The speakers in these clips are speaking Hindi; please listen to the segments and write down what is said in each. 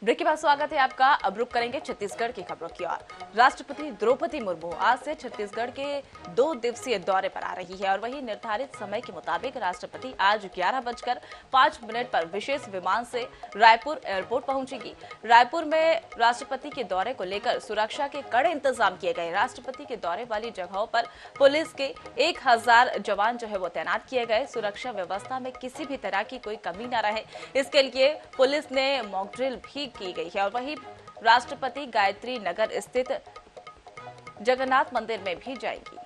ब्रेक के बाद स्वागत है आपका। अब रुक करेंगे छत्तीसगढ़ की खबरों की ओर। राष्ट्रपति द्रौपदी मुर्मू आज से छत्तीसगढ़ के 2 दिवसीय दौरे पर आ रही है और वही निर्धारित समय के मुताबिक राष्ट्रपति आज 11:05 पर विशेष विमान से रायपुर एयरपोर्ट पहुंचेगी। रायपुर में राष्ट्रपति के दौरे को लेकर सुरक्षा के कड़े इंतजाम किए गए। राष्ट्रपति के दौरे वाली जगहों पर पुलिस के 1000 जवान वो तैनात किए गए। सुरक्षा व्यवस्था में किसी भी तरह की कोई कमी न रहे, इसके लिए पुलिस ने मॉक ड्रिल भी की गई है। और वहीं राष्ट्रपति गायत्री नगर स्थित जगन्नाथ मंदिर में भी जाएंगी।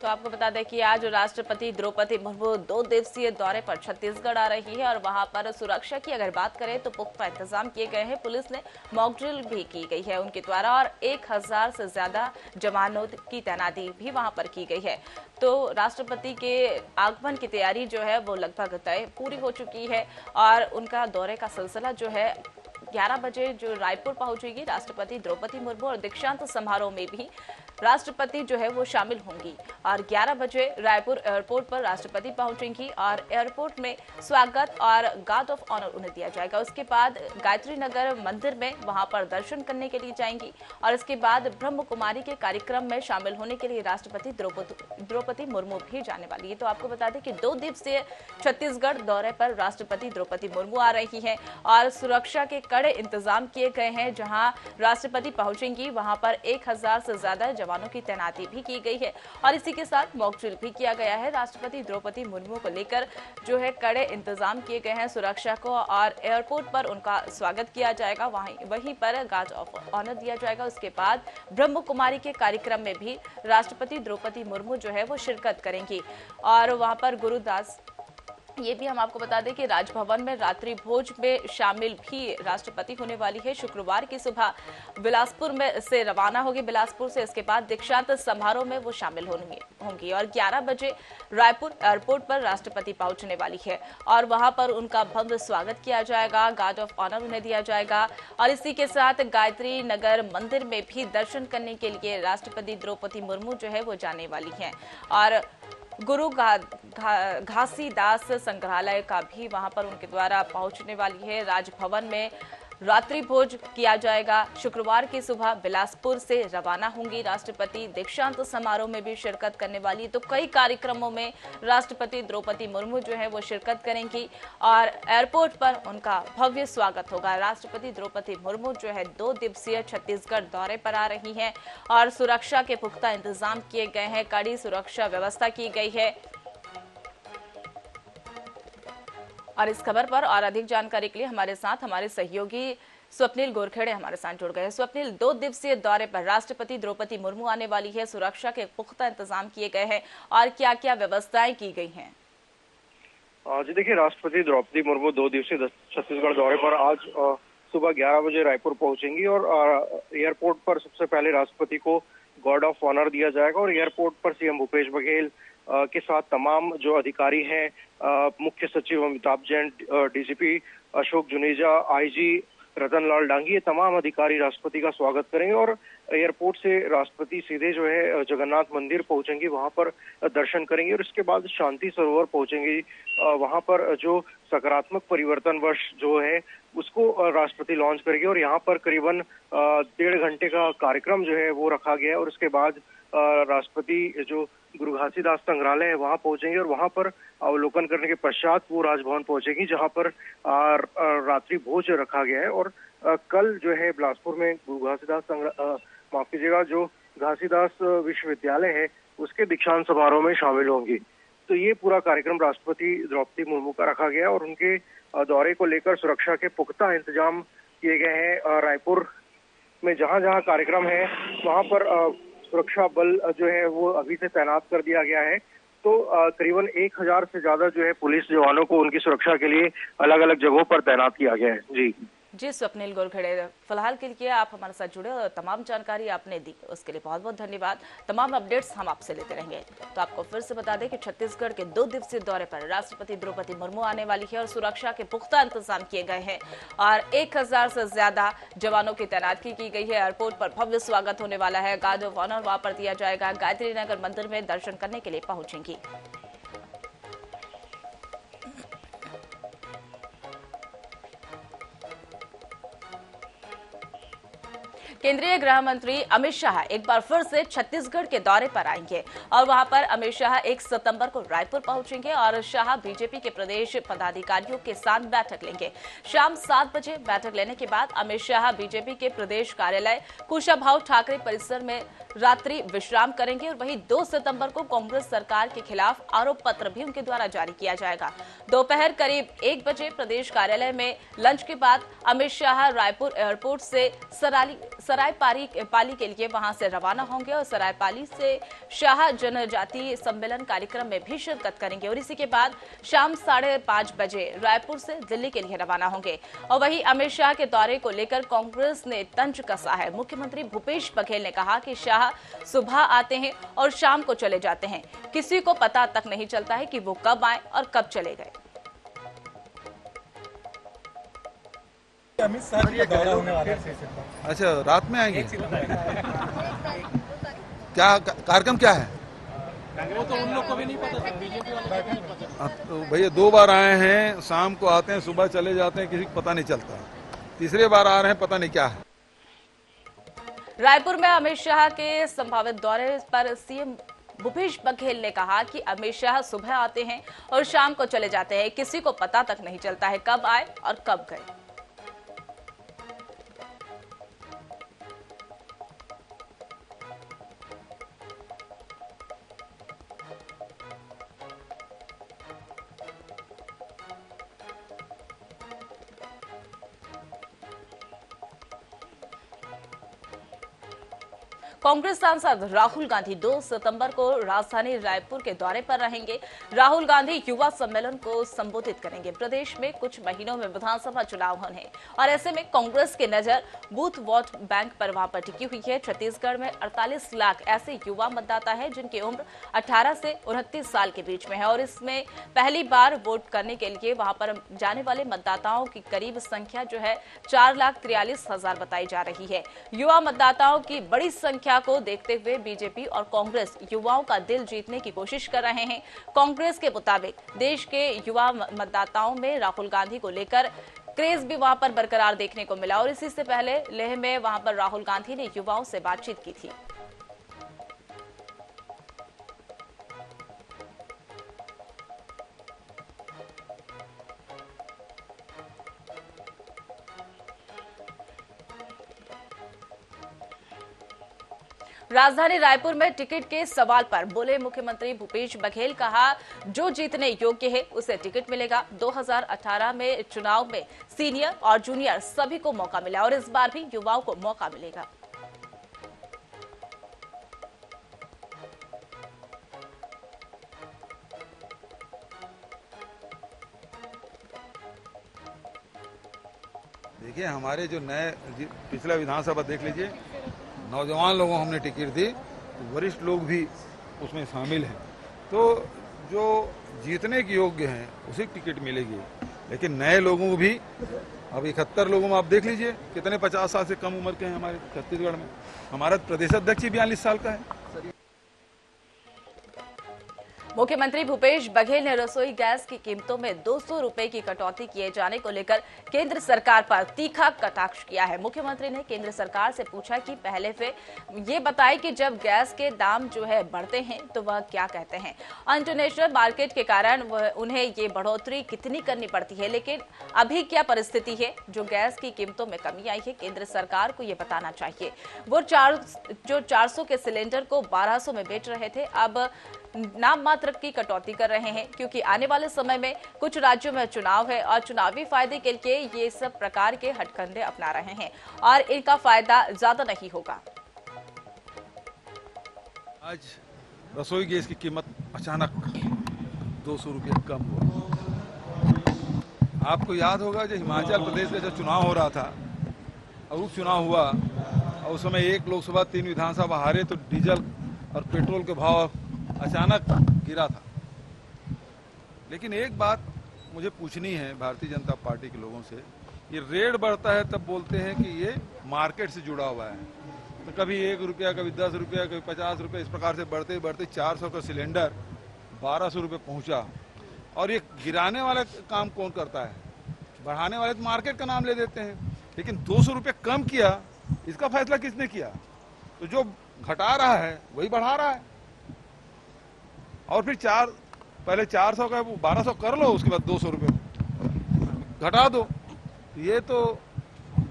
तो आपको बता दें कि आज राष्ट्रपति द्रौपदी मुर्मू 2 दिवसीय दौरे पर छत्तीसगढ़ आ रही है और वहां पर सुरक्षा की अगर बात करें तो पुख्ता इंतजाम किए गए हैं। पुलिस ने मॉक ड्रिल भी की गई है उनके द्वारा और 1000 से ज्यादा जवानों की तैनाती भी वहां पर की गई है। तो राष्ट्रपति के आगमन की तैयारी वो लगभग तय पूरी हो चुकी है और उनका दौरे का सिलसिला 11 बजे रायपुर पहुंचेगी राष्ट्रपति द्रौपदी मुर्मू और दीक्षांत समारोह में भी राष्ट्रपति वो शामिल होंगी। और 11 बजे रायपुर एयरपोर्ट पर राष्ट्रपति पहुंचेंगी और एयरपोर्ट में स्वागत और गार्ड ऑफ ऑनर उन्हें दिया जाएगा। उसके बाद गायत्री नगर मंदिर में वहां पर दर्शन करने के लिए जाएंगी और इसके बाद ब्रह्म कुमारी के कार्यक्रम में शामिल होने के लिए राष्ट्रपति द्रौपदी मुर्मू भी जाने वाली है। तो आपको बता दें कि 2 दिवसीय छत्तीसगढ़ दौरे पर राष्ट्रपति द्रौपदी मुर्मू आ रही है और सुरक्षा के कड़े इंतजाम किए गए हैं। जहां राष्ट्रपति पहुंचेंगी वहां पर 1000 से ज्यादा जवानों की तैनाती भी की गई है और इसी के साथ मॉक ड्रिल भी किया गया है। राष्ट्रपति द्रौपदी मुर्मू को लेकर कड़े इंतजाम किए गए हैं सुरक्षा को और एयरपोर्ट पर उनका स्वागत किया जाएगा, वहीं पर गार्ड ऑफ ऑनर दिया जाएगा। उसके बाद ब्रह्म कुमारी के कार्यक्रम में भी राष्ट्रपति द्रौपदी मुर्मू वो शिरकत करेंगी और वहां पर गुरुदास ये भी हम आपको बता दें कि राजभवन में रात्रि भोज में शामिल भी राष्ट्रपति होने वाली है। शुक्रवार की सुबह बिलासपुर में से रवाना होगी, बिलासपुर से इसके बाद दीक्षांत समारोह में वो शामिल होंगी और 11 बजे रायपुर एयरपोर्ट पर राष्ट्रपति पहुंचने वाली है और वहां पर उनका भव्य स्वागत किया जाएगा, गार्ड ऑफ ऑनर उन्हें दिया जाएगा और इसी के साथ गायत्री नगर मंदिर में भी दर्शन करने के लिए राष्ट्रपति द्रौपदी मुर्मू वो जाने वाली है। और गुरु घासीदास संग्रहालय का भी वहां पर उनके द्वारा पहुंचने वाली है। राजभवन में रात्रि भोज किया जाएगा। शुक्रवार की सुबह बिलासपुर से रवाना होंगी राष्ट्रपति, दीक्षांत समारोह में भी शिरकत करने वाली। तो कई कार्यक्रमों में राष्ट्रपति द्रौपदी मुर्मू वो शिरकत करेंगी और एयरपोर्ट पर उनका भव्य स्वागत होगा। राष्ट्रपति द्रौपदी मुर्मू 2 दिवसीय छत्तीसगढ़ दौरे पर आ रही हैं और सुरक्षा के पुख्ता इंतजाम किए गए हैं, कड़ी सुरक्षा व्यवस्था की गई है। और इस खबर पर और अधिक जानकारी के लिए हमारे साथ हमारे सहयोगी स्वप्निल गोरखेड़े हमारे साथ जुड़ गए हैं। स्वप्निल, 2 दिवसीय दौरे पर राष्ट्रपति द्रौपदी मुर्मू आने वाली है, सुरक्षा के पुख्ता इंतजाम किए गए हैं और क्या क्या व्यवस्थाएं की गई हैं? जी देखिए, राष्ट्रपति द्रौपदी मुर्मू 2 दिवसीय छत्तीसगढ़ दौरे पर आज सुबह 11 बजे रायपुर पहुंचेंगी और एयरपोर्ट पर सबसे पहले राष्ट्रपति को गार्ड ऑफ ऑनर दिया जाएगा और एयरपोर्ट पर सीएम भूपेश बघेल के साथ तमाम अधिकारी हैं, मुख्य सचिव अमिताभ जैन, डीजीपी अशोक जुनेजा, आईजी रतन लाल डांगी, ये तमाम अधिकारी राष्ट्रपति का स्वागत करेंगे और एयरपोर्ट से राष्ट्रपति सीधे जगन्नाथ मंदिर पहुंचेंगे, वहां पर दर्शन करेंगे और इसके बाद शांति सरोवर पहुंचेंगे। वहां पर जो सकारात्मक परिवर्तन वर्ष उसको राष्ट्रपति लॉन्च करेंगे और यहाँ पर करीबन 1.5 घंटे का कार्यक्रम वो रखा गया है और उसके बाद राष्ट्रपति गुरु घासीदास संग्रहालय है वहां पहुंचेंगे और वहां पर अवलोकन करने के पश्चात वो राजभवन पहुंचेंगी, जहां पर रात्रि भोज रखा गया है। और कल बिलासपुर में गुरु घासीदास माफ कीजिएगा, जो घासीदास विश्वविद्यालय है उसके दीक्षांत समारोह में शामिल होंगी। तो ये पूरा कार्यक्रम राष्ट्रपति द्रौपदी मुर्मू का रखा गया और उनके दौरे को लेकर सुरक्षा के पुख्ता इंतजाम किए गए हैं। रायपुर में जहां जहां कार्यक्रम है वहां पर सुरक्षा बल वो अभी से तैनात कर दिया गया है। तो करीबन 1000 से ज्यादा पुलिस जवानों को उनकी सुरक्षा के लिए अलग अलग जगहों पर तैनात किया गया है। जी स्वप्निल गोरखेड़े, फिलहाल के लिए आप हमारे साथ जुड़े और तमाम जानकारी आपने दी, उसके लिए बहुत बहुत धन्यवाद। तमाम अपडेट्स हम आपसे लेते रहेंगे। तो आपको फिर से बता दें कि छत्तीसगढ़ के 2 दिवसीय दौरे पर राष्ट्रपति द्रौपदी मुर्मू आने वाली है और सुरक्षा के पुख्ता इंतजाम किए गए हैं और 1000 से ज्यादा जवानों की तैनाती की गई है। एयरपोर्ट पर भव्य स्वागत होने वाला है, गार्ड ऑफ ऑनर वहां पर दिया जाएगा, गायत्री नगर मंदिर में दर्शन करने के लिए पहुंचेंगी। केंद्रीय गृह मंत्री अमित शाह एक बार फिर से छत्तीसगढ़ के दौरे पर आएंगे और वहां पर अमित शाह 1 सितंबर को रायपुर पहुंचेंगे और शाह बीजेपी के प्रदेश पदाधिकारियों के साथ बैठक लेंगे। शाम 7 बजे बैठक लेने के बाद अमित शाह बीजेपी के प्रदेश कार्यालय कुशाभाऊ ठाकरे परिसर में रात्रि विश्राम करेंगे और वहीं 2 सितंबर को कांग्रेस सरकार के खिलाफ आरोप पत्र भी उनके द्वारा जारी किया जाएगा। दोपहर करीब 1 बजे प्रदेश कार्यालय में लंच के बाद अमित शाह रायपुर एयरपोर्ट से सरायपाली के लिए वहां से रवाना होंगे और सरायपाली से शाह जनजातीय सम्मेलन कार्यक्रम में भी शिरकत करेंगे और इसी के बाद शाम 5:30 बजे रायपुर से दिल्ली के लिए रवाना होंगे। और वहीं अमित शाह के दौरे को लेकर कांग्रेस ने तंज कसा है। मुख्यमंत्री भूपेश बघेल ने कहा कि शाह सुबह आते हैं और शाम को चले जाते हैं, किसी को पता तक नहीं चलता है कि वो कब आए और कब चले गए। अमित शाह का दौरा होने वाला है। अच्छा, रात में आएंगे? क्या कार्यक्रम क्या है? वो तो उन लोग को भी नहीं पता, बीजेपी वाले तो भैया 2 बार आए हैं, शाम को आते हैं, सुबह चले जाते हैं, किसी को पता नहीं चलता। तीसरे बार आ रहे हैं, पता नहीं क्या है। रायपुर में अमित शाह के संभावित दौरे पर सीएम भूपेश बघेल ने कहा कि अमित शाह सुबह आते हैं और शाम को चले जाते हैं, किसी को पता तक नहीं चलता है कब आए और कब गए। कांग्रेस सांसद राहुल गांधी 2 सितंबर को राजधानी रायपुर के दौरे पर रहेंगे। राहुल गांधी युवा सम्मेलन को संबोधित करेंगे। प्रदेश में कुछ महीनों में विधानसभा चुनाव होने और ऐसे में कांग्रेस की नजर बूथ वोट बैंक पर वहां पर टिकी हुई है। छत्तीसगढ़ में 48 लाख ऐसे युवा मतदाता है जिनकी उम्र 18 से 29 साल के बीच में है और इसमें पहली बार वोट करने के लिए वहां पर जाने वाले मतदाताओं की करीब संख्या जो है 4,43,000 बताई जा रही है। युवा मतदाताओं की बड़ी संख्या को देखते हुए बीजेपी और कांग्रेस युवाओं का दिल जीतने की कोशिश कर रहे हैं। कांग्रेस के मुताबिक देश के युवा मतदाताओं में राहुल गांधी को लेकर क्रेज भी वहां पर बरकरार देखने को मिला और इसी से पहले लेह में वहां पर राहुल गांधी ने युवाओं से बातचीत की थी। राजधानी रायपुर में टिकट के सवाल पर बोले मुख्यमंत्री भूपेश बघेल, कहा जो जीतने योग्य है उसे टिकट मिलेगा। 2018 में चुनाव में सीनियर और जूनियर सभी को मौका मिला और इस बार भी युवाओं को मौका मिलेगा। देखिए, हमारे जो नए पिछला विधानसभा देख लीजिए, नौजवान लोगों को हमने टिकट दी, तो वरिष्ठ लोग भी उसमें शामिल हैं। तो जो जीतने के योग्य हैं उसे टिकट मिलेगी, लेकिन नए लोगों को भी अब 71 लोगों में आप देख लीजिए कितने 50 साल से कम उम्र के हैं हमारे छत्तीसगढ़ में। हमारा प्रदेश अध्यक्ष 42 साल का है। मुख्यमंत्री भूपेश बघेल ने रसोई गैस की कीमतों में 200 रुपए की कटौती किए जाने को लेकर केंद्र सरकार पर तीखा कटाक्ष किया है। मुख्यमंत्री ने केंद्र सरकार से पूछा कि पहले वे ये बताए कि जब गैस के दाम जो है बढ़ते हैं तो वह क्या कहते हैं। इंटरनेशनल मार्केट के कारण उन्हें ये बढ़ोतरी कितनी करनी पड़ती है, लेकिन अभी क्या परिस्थिति है जो गैस की कीमतों में कमी आई है, केंद्र सरकार को ये बताना चाहिए। वो 400 के सिलेंडर को 1200 में बेच रहे थे, अब नाम मात्र की कटौती कर रहे हैं क्योंकि आने वाले समय में कुछ राज्यों में चुनाव है और चुनावी फायदे के लिए ये सब प्रकार के हथकंडे अपना रहे हैं और इनका फायदा ज्यादा नहीं होगा। आज रसोई गैस की कीमत अचानक 200 रुपये कम हुआ। आपको याद होगा जब हिमाचल प्रदेश में जब चुनाव हो रहा था और उपचुनाव हुआ और उस समय 1 लोकसभा 3 विधानसभा हारे तो डीजल और पेट्रोल के भाव अचानक गिरा था। लेकिन एक बात मुझे पूछनी है भारतीय जनता पार्टी के लोगों से, ये रेट बढ़ता है तब बोलते हैं कि ये मार्केट से जुड़ा हुआ है, तो कभी 1 रुपया, कभी 10 रुपया, कभी 50 रुपये, इस प्रकार से बढ़ते बढ़ते 400 का सिलेंडर 1200 रुपये पहुंचा। और ये गिराने वाला काम कौन करता है? बढ़ाने वाले तो मार्केट का नाम ले देते हैं। लेकिन 200 रुपये कम किया इसका फैसला किसने किया? तो जो घटा रहा है वही बढ़ा रहा है। और फिर पहले 400 का 1200 कर लो, उसके बाद 200 रुपये घटा दो। ये तो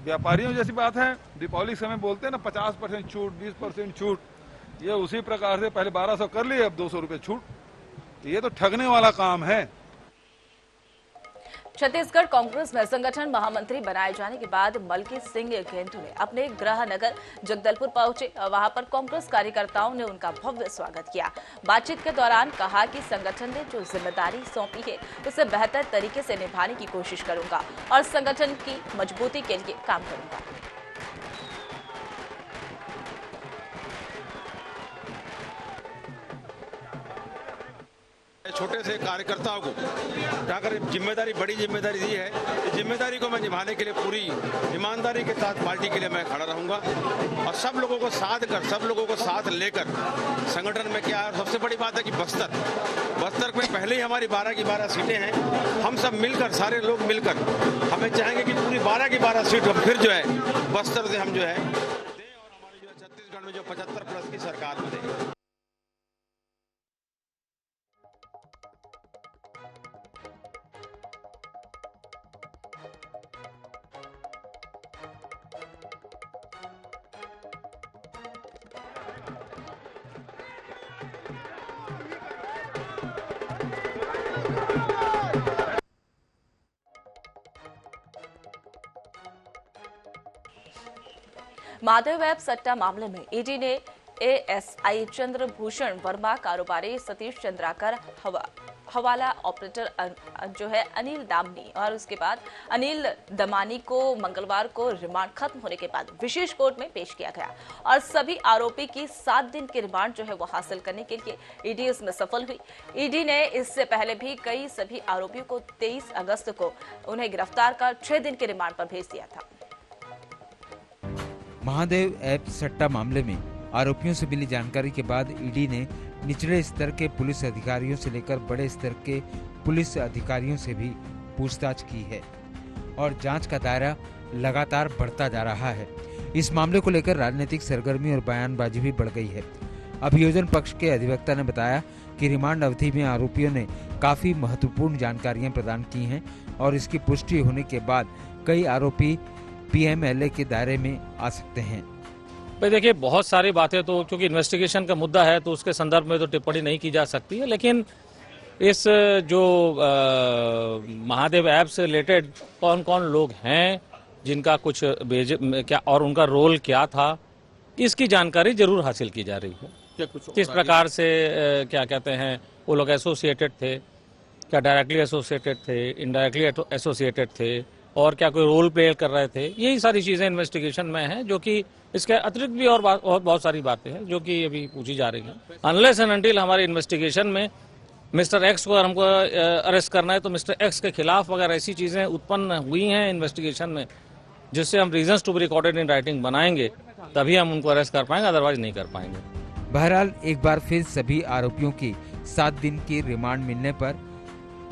व्यापारियों जैसी बात है। दीपावली के समय बोलते हैं ना 50% छूट, 20% छूट, ये उसी प्रकार से पहले 1200 कर लिए, अब 200 रुपये छूट। ये तो ठगने वाला काम है। छत्तीसगढ़ कांग्रेस में संगठन महामंत्री बनाए जाने के बाद मलकी सिंह गेंटू ने अपने गृह नगर जगदलपुर पहुंचे और वहां पर कांग्रेस कार्यकर्ताओं ने उनका भव्य स्वागत किया। बातचीत के दौरान कहा कि संगठन ने जो जिम्मेदारी सौंपी है उसे बेहतर तरीके से निभाने की कोशिश करूंगा और संगठन की मजबूती के लिए काम करूंगा। छोटे से कार्यकर्ताओं को अगर जिम्मेदारी, बड़ी जिम्मेदारी दी है, इस जिम्मेदारी को मैं निभाने के लिए पूरी ईमानदारी के साथ पार्टी के लिए मैं खड़ा रहूंगा और सब लोगों को साथ लेकर संगठन में क्या है। सबसे बड़ी बात है कि बस्तर में पहले ही हमारी 12 की 12 सीटें हैं। हम सब मिलकर, सारे लोग मिलकर हमें चाहेंगे कि पूरी 12 की 12 सीट हम फिर जो है बस्तर से हम जो है दें और हमारी जो है छत्तीसगढ़ में जो 75+ की सरकार में दें। महादेव ऐप सट्टा मामले में ईडी ने एएसआई चंद्रभूषण वर्मा, कारोबारी सतीश चंद्राकर, हवाला ऑपरेटर जो है अनिल दामनी और उसके बाद अनिल दमानी को मंगलवार को रिमांड खत्म होने के बाद विशेष कोर्ट में पेश किया गया और सभी आरोपी की 7 दिन की रिमांड जो है वो हासिल करने के लिए ईडी इसमें सफल हुई। ईडी ने इससे पहले भी सभी आरोपियों को 23 अगस्त को उन्हें गिरफ्तार कर 6 दिन के रिमांड पर भेज दिया था। महादेव ऐप सट्टा मामले में आरोपियों से मिली जानकारी के बाद ईडी ने निचले स्तर के पुलिस अधिकारियों से लेकर बड़े स्तर के पुलिस अधिकारियों से भी पूछताछ की है और जांच का दायरा लगातार बढ़ता जा रहा है। इस मामले को लेकर राजनीतिक सरगर्मी और बयानबाजी भी बढ़ गई है। अभियोजन पक्ष के अधिवक्ता ने बताया कि रिमांड अवधि में आरोपियों ने काफी महत्वपूर्ण जानकारियां प्रदान की हैं और इसकी पुष्टि होने के बाद कई आरोपी पीएमएलए के दायरे में आ सकते हैं। भाई देखिए, बहुत सारी बातें तो क्योंकि इन्वेस्टिगेशन का मुद्दा है तो उसके संदर्भ में तो टिप्पणी नहीं की जा सकती है, लेकिन इस जो महादेव ऐप से रिलेटेड कौन कौन लोग हैं जिनका कुछ क्या और उनका रोल क्या था, इसकी जानकारी जरूर हासिल की जा रही है। किस प्रकार से क्या कहते हैं वो लोग एसोसिएटेड थे, क्या डायरेक्टली एसोसिएटेड थे, इनडायरेक्टली एसोसिएटेड थे और क्या कोई रोल प्ले कर रहे थे, यही सारी चीजें इन्वेस्टिगेशन में हैं, जो कि इसके अतिरिक्त भी और बहुत सारी बातें हैं जो कि अभी पूछी जा रही हैं। अनलेस एंड अनटिल हमारे इन्वेस्टिगेशन में मिस्टर एक्स को हमको अरेस्ट करना है तो मिस्टर एक्स के खिलाफ अगर ऐसी चीजें उत्पन्न हुई हैं इन्वेस्टिगेशन में जिससे हम reasons to be recorded in writing बनाएंगे तभी हम उनको अरेस्ट कर पाएंगे, अदरवाइज नहीं कर पाएंगे। बहरहाल एक बार फिर सभी आरोपियों की 7 दिन की रिमांड मिलने पर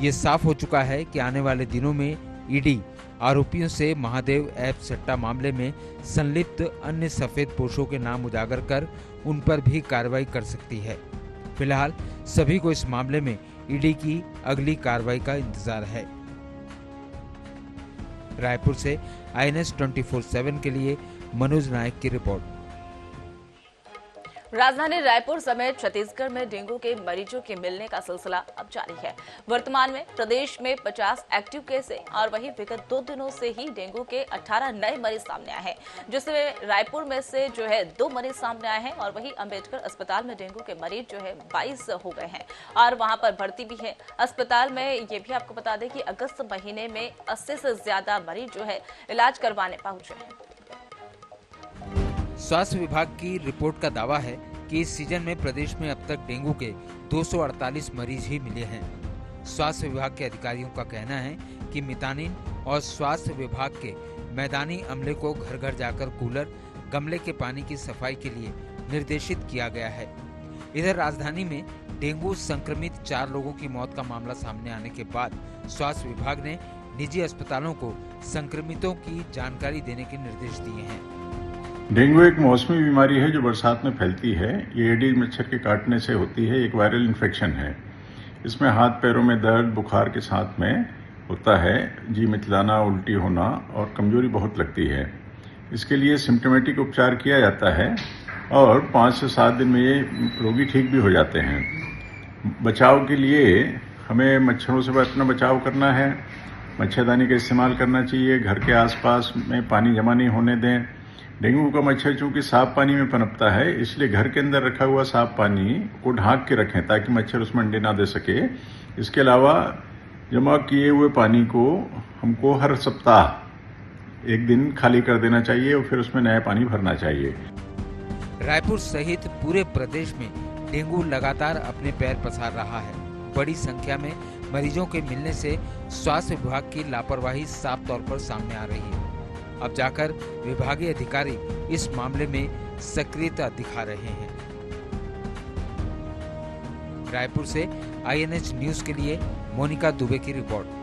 यह साफ हो चुका है कि आने वाले दिनों में ईडी आरोपियों से महादेव ऐप सट्टा मामले में संलिप्त अन्य सफेद पोशों के नाम उजागर कर उन पर भी कार्रवाई कर सकती है। फिलहाल सभी को इस मामले में ईडी की अगली कार्रवाई का इंतजार है। रायपुर से INS 24/7 के लिए मनोज नायक की रिपोर्ट। राजधानी रायपुर समेत छत्तीसगढ़ में डेंगू के मरीजों के मिलने का सिलसिला अब जारी है। वर्तमान में प्रदेश में 50 एक्टिव केस है और वहीं विगत 2 दिनों से ही डेंगू के 18 नए मरीज सामने आए हैं, जिसमें रायपुर में से जो है 2 मरीज सामने आए हैं और वहीं अंबेडकर अस्पताल में डेंगू के मरीज जो है 22 हो गए हैं और वहां पर भर्ती भी है। अस्पताल में ये भी आपको बता दें कि अगस्त महीने में 80 से ज्यादा मरीज जो है इलाज करवाने पहुंचे हैं। स्वास्थ्य विभाग की रिपोर्ट का दावा है कि इस सीजन में प्रदेश में अब तक डेंगू के 248 मरीज ही मिले हैं। स्वास्थ्य विभाग के अधिकारियों का कहना है कि मितानिन और स्वास्थ्य विभाग के मैदानी अमले को घर घर जाकर कूलर, गमले के पानी की सफाई के लिए निर्देशित किया गया है। इधर राजधानी में डेंगू संक्रमित 4 लोगों की मौत का मामला सामने आने के बाद स्वास्थ्य विभाग ने निजी अस्पतालों को संक्रमितों की जानकारी देने के निर्देश दिए हैं। डेंगू एक मौसमी बीमारी है जो बरसात में फैलती है। ये एडीज मच्छर के काटने से होती है। एक वायरल इन्फेक्शन है। इसमें हाथ पैरों में दर्द, बुखार के साथ में होता है, जी मिचलाना, उल्टी होना और कमजोरी बहुत लगती है। इसके लिए सिम्टोमेटिक उपचार किया जाता है और 5 से 7 दिन में ये रोगी ठीक भी हो जाते हैं। बचाव के लिए हमें मच्छरों से अपना बचाव करना है। मच्छरदानी का इस्तेमाल करना चाहिए। घर के आसपास में पानी जमा नहीं होने दें। डेंगू का मच्छर चूंकि साफ पानी में पनपता है, इसलिए घर के अंदर रखा हुआ साफ पानी को ढांक के रखें ताकि मच्छर उसमें अंडे ना दे सके। इसके अलावा जमा किए हुए पानी को हमको हर सप्ताह 1 दिन खाली कर देना चाहिए और फिर उसमें नया पानी भरना चाहिए। रायपुर सहित पूरे प्रदेश में डेंगू लगातार अपने पैर पसार रहा है। बड़ी संख्या में मरीजों के मिलने से स्वास्थ्य विभाग की लापरवाही साफ तौर पर सामने आ रही है। अब जाकर विभागीय अधिकारी इस मामले में सक्रियता दिखा रहे हैं। रायपुर से INH न्यूज के लिए मोनिका दुबे की रिपोर्ट।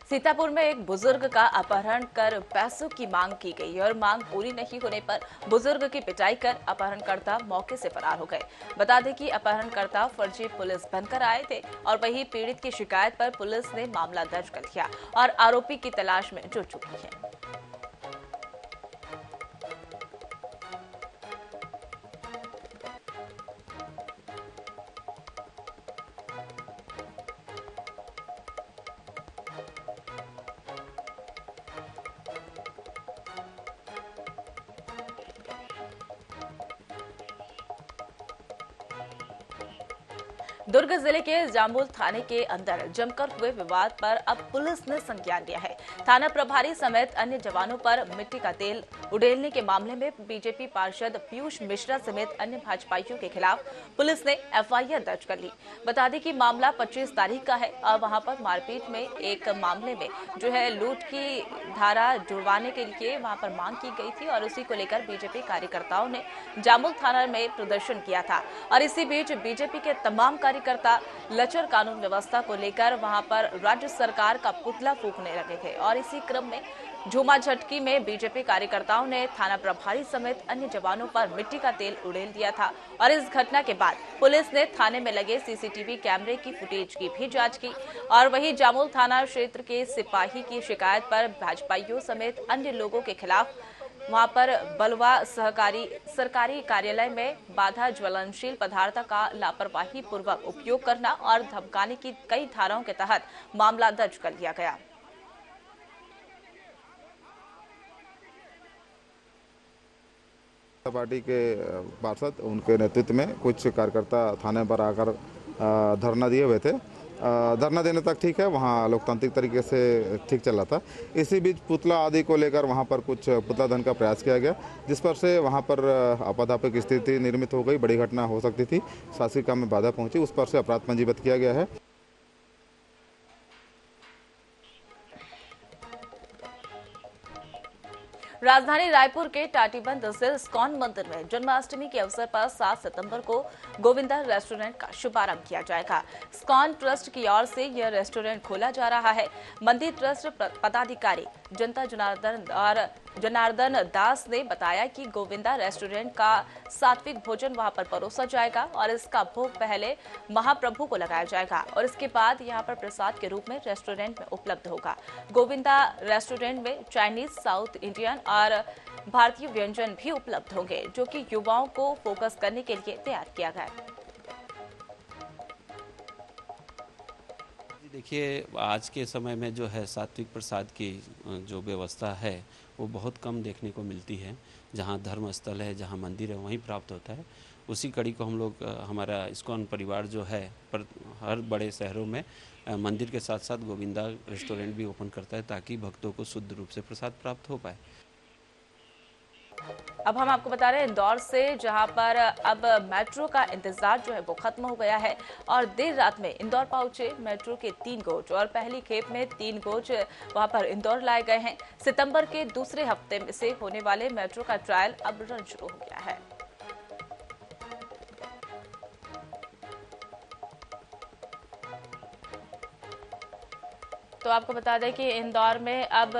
सीतापुर में एक बुजुर्ग का अपहरण कर पैसों की मांग की गई और मांग पूरी नहीं होने पर बुजुर्ग की पिटाई कर अपहरणकर्ता मौके से फरार हो गए। बता दें कि अपहरणकर्ता फर्जी पुलिस बनकर आए थे और वही पीड़ित की शिकायत पर पुलिस ने मामला दर्ज कर लिया और आरोपी की तलाश में जुट चुकी है। दुर्ग जिले के जामुल थाने के अंदर जमकर हुए विवाद पर अब पुलिस ने संज्ञान लिया है। थाना प्रभारी समेत अन्य जवानों पर मिट्टी का तेल उड़ेलने के मामले में बीजेपी पार्षद पीयूष मिश्रा समेत अन्य भाजपाइयों के खिलाफ पुलिस ने FIR दर्ज कर ली। बता दें कि मामला 25 तारीख का है और वहां पर मारपीट में एक मामले में जो है लूट की धारा जुड़वाने के लिए वहां पर मांग की गई थी और उसी को लेकर बीजेपी कार्यकर्ताओं ने जामुल थाना में प्रदर्शन किया था। और इसी बीच बीजेपी के तमाम कार्यकर्ता लचर कानून व्यवस्था को लेकर वहां पर राज्य सरकार का पुतला फूंकने लगे थे और इसी क्रम में झूमा झटकी में बीजेपी कार्यकर्ताओं ने थाना प्रभारी समेत अन्य जवानों पर मिट्टी का तेल उड़ेल दिया था। और इस घटना के बाद पुलिस ने थाने में लगे CCTV कैमरे की फुटेज की भी जांच की और वहीं जामुल थाना क्षेत्र के सिपाही की शिकायत पर भाजपाइयों समेत अन्य लोगों के खिलाफ वहां पर बलवा सरकारी कार्यालय में बाधा ज्वलनशील पदार्थ का लापरवाही पूर्वक उपयोग करना और धमकाने की कई धाराओं के तहत मामला दर्ज कर लिया गया। पार्टी के पार्षद उनके नेतृत्व में कुछ कार्यकर्ता थाने पर आकर धरना दिए हुए थे। धरना देने तक ठीक है, वहाँ लोकतांत्रिक तरीके से ठीक चल रहा था। इसी बीच पुतला आदि को लेकर वहाँ पर कुछ पुतला दहन का प्रयास किया गया, जिस पर से वहाँ पर आपाधापिक स्थिति निर्मित हो गई। बड़ी घटना हो सकती थी, शासकीय काम में बाधा पहुंची, उस पर से अपराध पंजीबद्ध किया गया है। राजधानी रायपुर के टाटीबंध स्थित इस्कॉन मंदिर में जन्माष्टमी के अवसर पर 7 सितंबर को गोविंदा रेस्टोरेंट का शुभारंभ किया जाएगा। इस्कॉन ट्रस्ट की ओर से यह रेस्टोरेंट खोला जा रहा है। मंदिर ट्रस्ट पदाधिकारी जनता जनार्दन दास ने बताया कि गोविंदा रेस्टोरेंट का सात्विक भोजन वहां पर परोसा जाएगा और इसका भोग पहले महाप्रभु को लगाया जाएगा और इसके बाद यहां पर प्रसाद के रूप में रेस्टोरेंट में उपलब्ध होगा। गोविंदा रेस्टोरेंट में चाइनीज, साउथ इंडियन और भारतीय व्यंजन भी उपलब्ध होंगे, जो कि युवाओं को फोकस करने के लिए तैयार किया गया है। देखिए, आज के समय में जो है सात्विक प्रसाद की जो व्यवस्था है वो बहुत कम देखने को मिलती है। जहाँ धर्म स्थल है, जहाँ मंदिर है, वहीं प्राप्त होता है। उसी कड़ी को हम लोग, हमारा इस्कॉन परिवार जो है पर हर बड़े शहरों में मंदिर के साथ साथ गोविंदा रेस्टोरेंट भी ओपन करता है ताकि भक्तों को शुद्ध रूप से प्रसाद प्राप्त हो पाए। अब हम आपको बता रहे हैं इंदौर से, जहां पर अब मेट्रो का इंतजार जो है वो खत्म हो गया है और देर रात में इंदौर पहुंचे मेट्रो के 3 कोच और पहली खेप में 3 कोच वहां पर इंदौर लाए गए हैं। सितंबर के दूसरे हफ्ते से होने वाले मेट्रो का ट्रायल अब रन शुरू हो गया है। तो आपको बता दें कि इंदौर में अब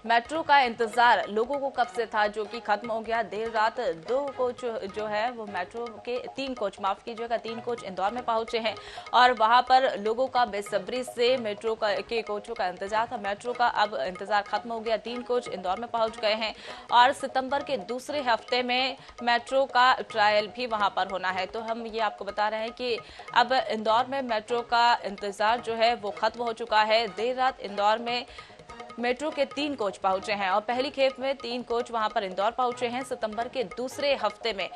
मेट्रो का इंतजार लोगों को कब से था, जो कि खत्म हो गया। देर रात 2 कोच जो है वो मेट्रो के 3 कोच, माफ कीजिएगा 3 कोच इंदौर में पहुंचे हैं और वहां पर लोगों का बेसब्री से मेट्रो के कोचों का इंतजार था। मेट्रो का अब इंतजार खत्म हो गया, 3 कोच इंदौर में पहुंच गए हैं और सितंबर के दूसरे हफ्ते में मेट्रो का ट्रायल भी वहां पर होना है। तो हम ये आपको बता रहे हैं कि अब इंदौर में मेट्रो का इंतजार जो है वो खत्म हो चुका है। देर रात इंदौर में मेट्रो के 3 कोच पहुंचे हैं और पहली खेप में 3 कोच वहां पर इंदौर पहुंचे हैं। सितंबर के दूसरे हफ्ते में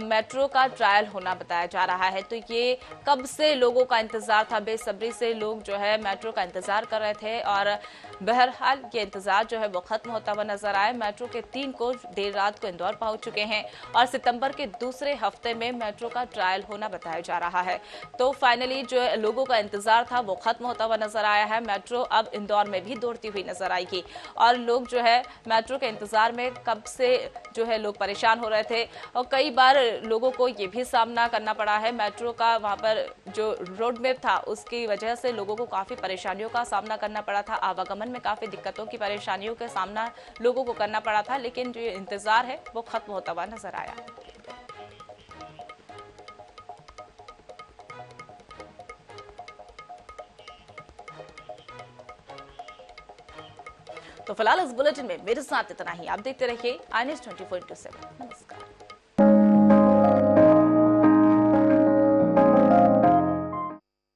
मेट्रो का ट्रायल होना बताया जा रहा है। तो ये कब से लोगों का इंतजार था, बेसब्री से लोग जो है मेट्रो का इंतजार कर रहे थे और बहरहाल ये इंतजार जो है वो खत्म होता हुआ नजर आया। मेट्रो के 3 कोच देर रात को इंदौर पहुंच चुके हैं और सितंबर के दूसरे हफ्ते में मेट्रो का ट्रायल होना बताया जा रहा है। तो फाइनली जो लोगों का इंतजार था वो खत्म होता हुआ नजर आया है। मेट्रो अब इंदौर में भी दौड़ती हुई नजर आएगी और लोग जो है मेट्रो के इंतजार में कब से जो है लोग परेशान हो रहे थे और कई बार लोगों को ये भी सामना करना पड़ा है। मेट्रो का वहां पर जो रोड मैप था उसकी वजह से लोगों को काफी परेशानियों का सामना करना पड़ा था। आवागमन में काफी दिक्कतों की परेशानियों का सामना लोगों को करना पड़ा था, लेकिन जो इंतजार है वो खत्म होता हुआ नजर आया। तो फिलहाल इस बुलेटिन में मेरे साथ इतना ही। आप देखते रहिए आई न्यूज़ 24/7। नमस्कार।